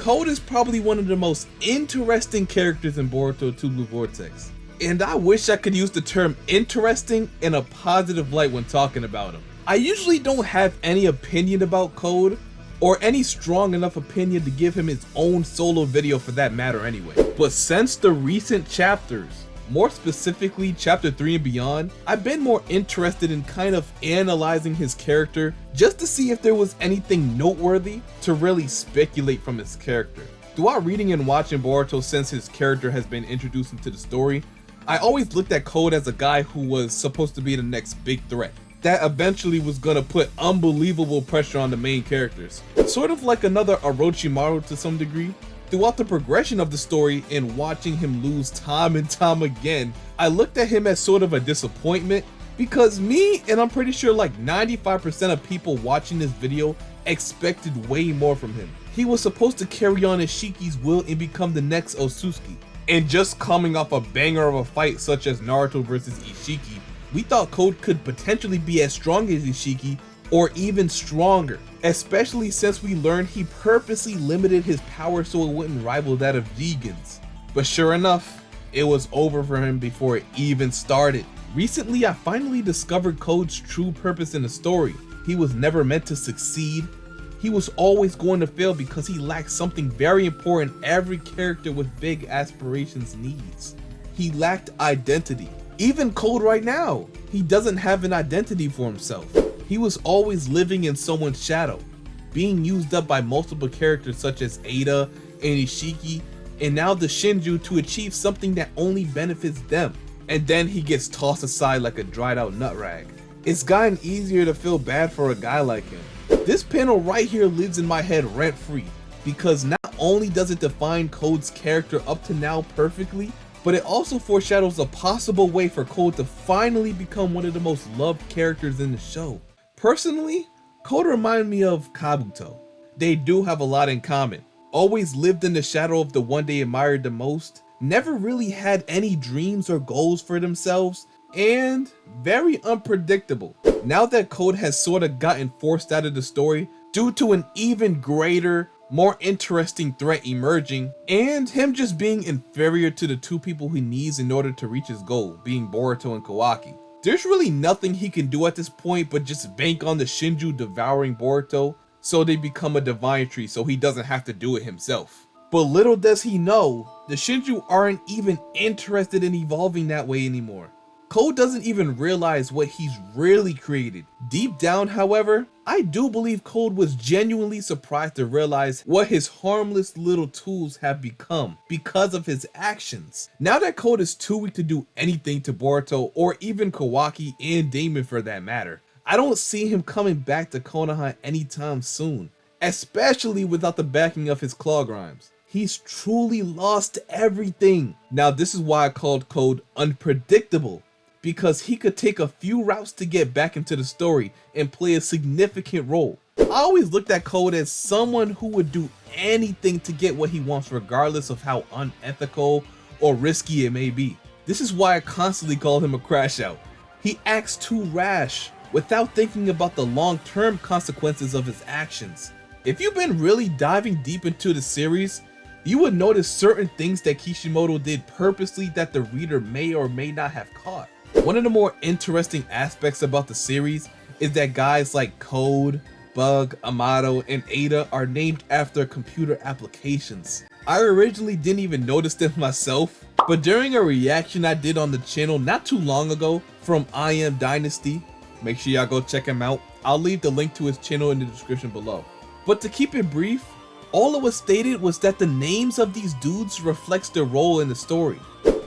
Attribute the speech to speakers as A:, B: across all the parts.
A: Code is probably one of the most interesting characters in Boruto TBV VORTEX. And I wish I could use the term interesting in a positive light when talking about him. I usually don't have any opinion about Code, or any strong enough opinion to give him his own solo video for that matter anyway. But since the recent chapters, more specifically chapter 3 and beyond, I've been more interested in kind of analyzing his character just to see if there was anything noteworthy to really speculate from his character. Throughout reading and watching Boruto since his character has been introduced into the story, I always looked at Code as a guy who was supposed to be the next big threat that eventually was gonna put unbelievable pressure on the main characters. Sort of like another Orochimaru to some degree. Throughout the progression of the story and watching him lose time and time again, I looked at him as sort of a disappointment because me, and I'm pretty sure like 95% of people watching this video, expected way more from him. He was supposed to carry on Ishiki's will and become the next OTSUTSUKI. And just coming off a banger of a fight such as Naruto versus Ishiki, we thought Code could potentially be as strong as Ishiki or even stronger, especially since we learned he purposely limited his power so it wouldn't rival that of Jigen's. But sure enough, it was over for him before it even started. Recently, I finally discovered Code's true purpose in the story. He was never meant to succeed. He was always going to fail because he lacked something very important every character with big aspirations needs. He lacked identity. Even Code right now, he doesn't have an identity for himself. He was always living in someone's shadow, being used up by multiple characters such as Ada and Ishiki, and now the Shinju to achieve something that only benefits them. And then he gets tossed aside like a dried out nut rag. It's gotten easier to feel bad for a guy like him. This panel right here lives in my head rent free, because not only does it define Code's character up to now perfectly, but it also foreshadows a possible way for Code to finally become one of the most loved characters in the show. Personally, Code reminds me of Kabuto. They do have a lot in common. Always lived in the shadow of the one they admired the most, never really had any dreams or goals for themselves, and very unpredictable. Now that Code has sort of gotten forced out of the story due to an even greater, more interesting threat emerging, and him just being inferior to the two people he needs in order to reach his goal, being Boruto and Kawaki. There's really nothing he can do at this point but just bank on the Shinju devouring Boruto so they become a divine tree so he doesn't have to do it himself. But little does he know, the Shinju aren't even interested in evolving that way anymore. Code doesn't even realize what he's really created. Deep down, however, I do believe Code was genuinely surprised to realize what his harmless little tools have become because of his actions. Now that Code is too weak to do anything to Boruto or even Kawaki and Damon for that matter, I don't see him coming back to Konoha anytime soon, especially without the backing of his claw grimes. He's truly lost everything. Now this is why I called Code unpredictable, because he could take a few routes to get back into the story and play a significant role. I always looked at Code as someone who would do anything to get what he wants regardless of how unethical or risky it may be. This is why I constantly call him a crash out. He acts too rash without thinking about the long-term consequences of his actions. If you've been really diving deep into the series, you would notice certain things that Kishimoto did purposely that the reader may or may not have caught. One of the more interesting aspects about the series is that guys like Code, Bug, Amato, and Ada are named after computer applications. I originally didn't even notice them myself, but during a reaction I did on the channel not too long ago from I Am Dynasty, make sure y'all go check him out. I'll leave the link to his channel in the description below. But to keep it brief, all it was stated was that the names of these dudes reflects their role in the story.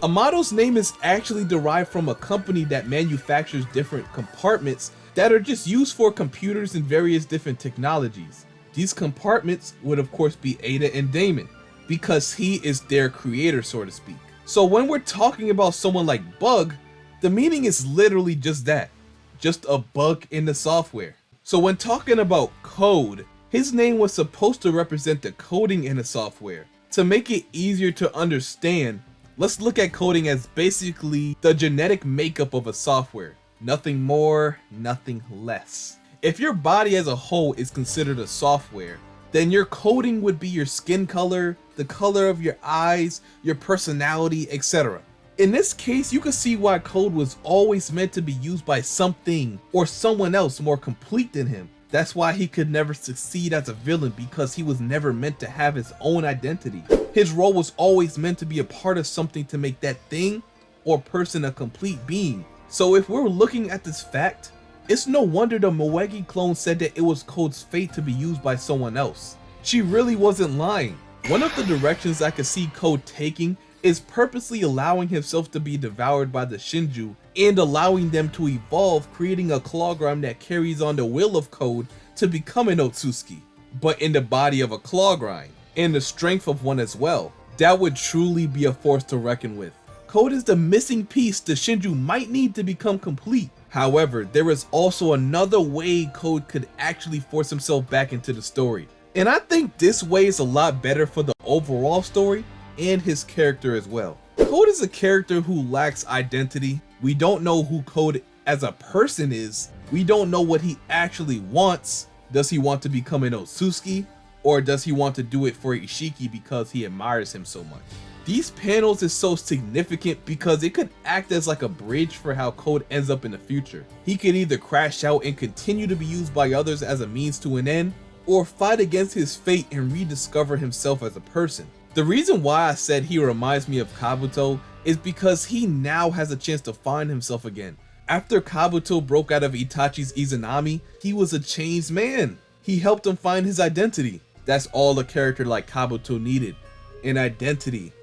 A: Amato's name is actually derived from a company that manufactures different compartments that are just used for computers and various different technologies. These compartments would of course be Ada and Damon, because he is their creator, so to speak. So when we're talking about someone like Bug, the meaning is literally just that, just a bug in the software. So when talking about Code, his name was supposed to represent the coding in the software. To make it easier to understand, let's look at coding as basically the genetic makeup of a software. Nothing more, nothing less. If your body as a whole is considered a software, then your coding would be your skin color, the color of your eyes, your personality, etc. In this case, you can see why code was always meant to be used by something or someone else more complete than him. That's why he could never succeed as a villain, because he was never meant to have his own identity. His role was always meant to be a part of something to make that thing or person a complete being. So if we're looking at this fact, it's no wonder the Moegi clone said that it was Code's fate to be used by someone else. She really wasn't lying. One of the directions I could see Code taking is purposely allowing himself to be devoured by the Shinju and allowing them to evolve, creating a clawgram that carries on the will of Code to become an Otsutsuki, but in the body of a clawgram and the strength of one as well. That would truly be a force to reckon with. Code is the missing piece the Shinju might need to become complete. However, there is also another way Code could actually force himself back into the story. And I think this way is a lot better for the overall story and his character as well. Code is a character who lacks identity. We don't know who Code as a person is. We don't know what he actually wants. Does he want to become an Otsutsuki, or does he want to do it for Ishiki because he admires him so much? These panels is so significant because it could act as like a bridge for how Code ends up in the future. He could either crash out and continue to be used by others as a means to an end, or fight against his fate and rediscover himself as a person. The reason why I said he reminds me of Kabuto is because he now has a chance to find himself again. After Kabuto broke out of Itachi's Izanami, he was a changed man. He helped him find his identity. That's all a character like Kabuto needed. An identity.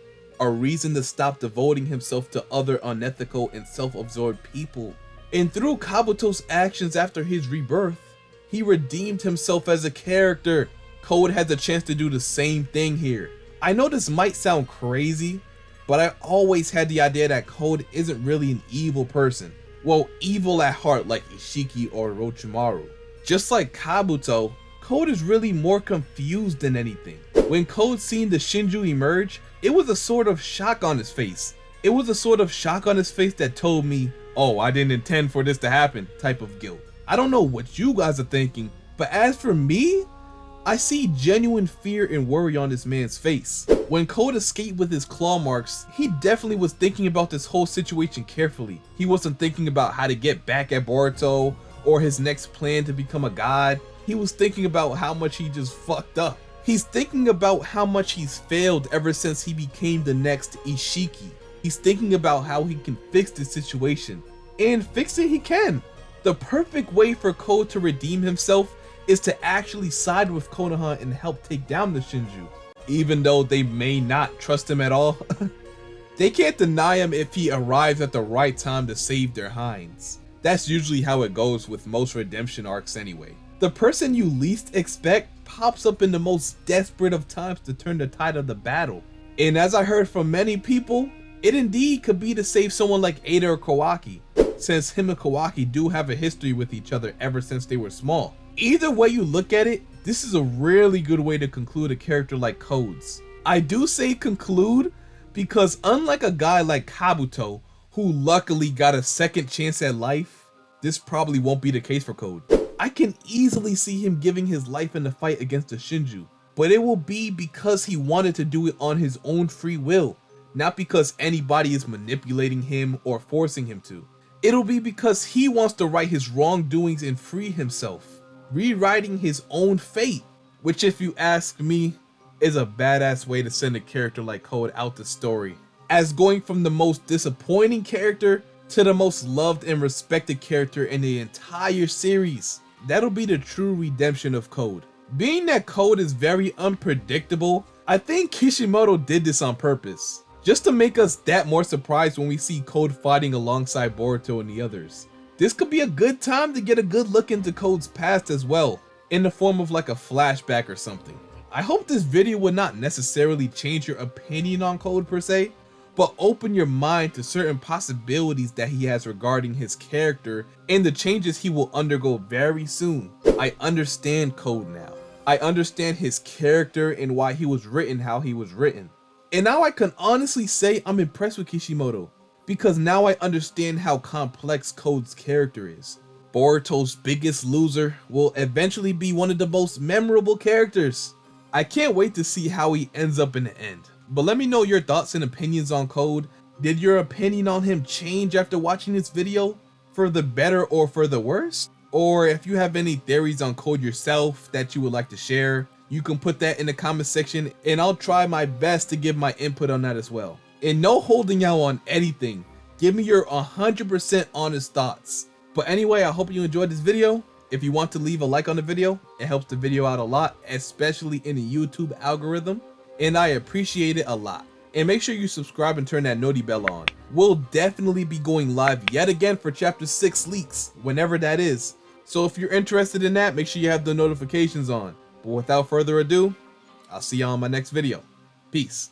A: A reason to stop devoting himself to other unethical and self-absorbed people. And through Kabuto's actions after his rebirth, he redeemed himself as a character. Code has a chance to do the same thing here. I know this might sound crazy, but I always had the idea that Code isn't really an evil person. Well, evil at heart like Ishiki or Orochimaru. Just like Kabuto, Code is really more confused than anything. When Code seen the Shinju emerge, it was a sort of shock on his face. It was a sort of shock on his face that told me, oh, I didn't intend for this to happen type of guilt. I don't know what you guys are thinking, but as for me, I see genuine fear and worry on this man's face. When Code escaped with his claw marks, he definitely was thinking about this whole situation carefully. He wasn't thinking about how to get back at Boruto or his next plan to become a god. He was thinking about how much he just fucked up. He's thinking about how much he's failed ever since he became the next Ishiki. He's thinking about how he can fix the situation, and fix it he can. The perfect way for Code to redeem himself is to actually side with Konoha and help take down the Shinju. Even though they may not trust him at all, they can't deny him if he arrives at the right time to save their hinds. That's usually how it goes with most redemption arcs anyway. The person you least expect pops up in the most desperate of times to turn the tide of the battle. And as I heard from many people, it indeed could be to save someone like Ada or Kawaki, since him and Kawaki do have a history with each other ever since they were small. Either way you look at it, this is a really good way to conclude a character like Code's. I do say conclude because unlike a guy like Kabuto, who luckily got a second chance at life, this probably won't be the case for Code. I can easily see him giving his life in the fight against the Shinju, but it will be because he wanted to do it on his own free will, not because anybody is manipulating him or forcing him to. It'll be because he wants to right his wrongdoings and free himself, rewriting his own fate, which if you ask me, is a badass way to send a character like Code out the story, as going from the most disappointing character to the most loved and respected character in the entire series. That'll be the true redemption of Code. Being that Code is very unpredictable, I think Kishimoto did this on purpose, just to make us that more surprised when we see Code fighting alongside Boruto and the others. This could be a good time to get a good look into Code's past as well, in the form of like a flashback or something. I hope this video will not necessarily change your opinion on Code per se, but open your mind to certain possibilities that he has regarding his character and the changes he will undergo very soon. I understand Code now. I understand his character and why he was written how he was written. And now I can honestly say I'm impressed with Kishimoto, because now I understand how complex Code's character is. Boruto's biggest loser will eventually be one of the most memorable characters. I can't wait to see how he ends up in the end. But let me know your thoughts and opinions on Code. Did your opinion on him change after watching this video? For the better or for the worse? Or if you have any theories on Code yourself that you would like to share, you can put that in the comment section and I'll try my best to give my input on that as well. And no holding out on anything. Give me your 100% honest thoughts. But anyway, I hope you enjoyed this video. If you want to leave a like on the video, it helps the video out a lot, especially in the YouTube algorithm, and I appreciate it a lot. And make sure you subscribe and turn that noti bell on. We'll definitely be going live yet again for chapter 6 leaks, whenever that is. So if you're interested in that, make sure you have the notifications on. But without further ado, I'll see you on my next video. Peace.